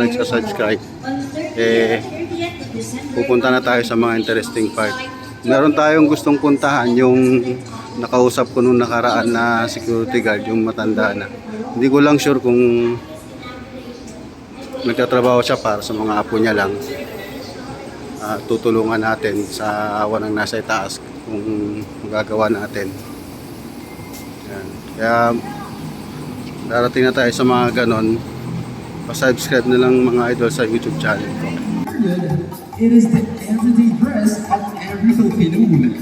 nagsasubscribe, pupunta na tayo sa mga interesting part. Meron tayong gustong puntahan, yung nakausap ko nung nakaraan na security guard, yung matanda na. Hindi ko lang sure kung nagtatrabaho siya para sa mga apo niya lang. Tutulungan natin sa awa ng nasa itaas kung magagawa natin. Yan. Kaya darating na tayo sa mga ganon. Pa-subscribe na lang mga idol sa YouTube channel ko. It is the everyday dress of every Filipino woman.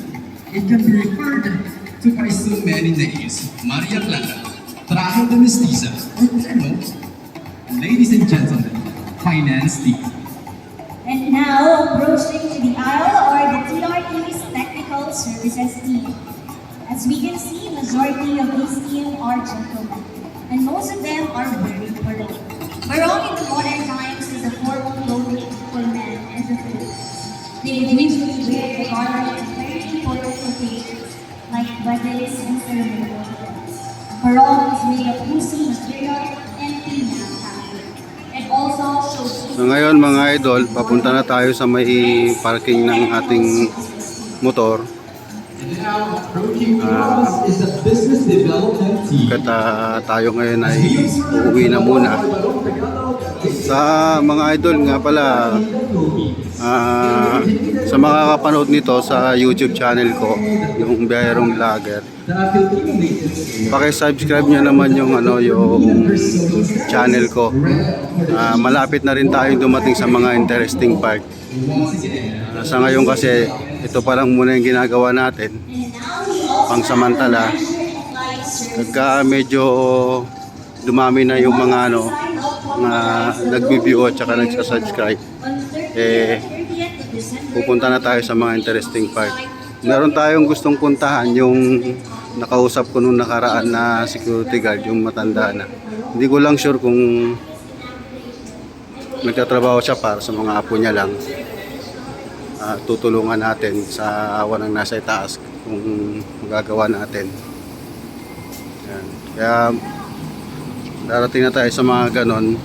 It can be referred to by so many names. Maria Clara, Traje de Mestiza, or Pleno. Ladies and gentlemen, Finance Team. And now, approaching to the aisle are the TRT's Technical Services team. As we can see, majority of this team are gentlemen, and most of them are very barong. Barong in the modern times is a formal clothing for men and the Philippines. They usually wear the garment at very important occasions, like weddings and ceremonial events. Barong is made of pusi material and female fabric. It also shows. So ngayon mga idol, papunta na tayo sa may parking ng ating motor. Tayo ngayon ay uuwi na muna. Sa mga idol nga pala, sa makakapanood nito sa YouTube channel ko, yung Biyahirong Vlogger, paki-subscribe nyo naman yung channel ko. Malapit na rin tayo dumating sa mga interesting part. Sa ngayon kasi ito pa lang muna yung ginagawa natin pangsamantala. Pagka medyo dumami na yung mga nag-view at saka nagsasubscribe, pupunta na tayo sa mga interesting part. Meron tayong gustong puntahan, yung nakausap ko nung nakaraan na security guard, yung matanda na. Hindi ko lang sure kung nagtatrabaho siya para sa mga apo niya lang. Tutulungan natin sa awa ng nasa itaas kung magagawa natin. Yan. Kaya darating na tayo sa mga ganon.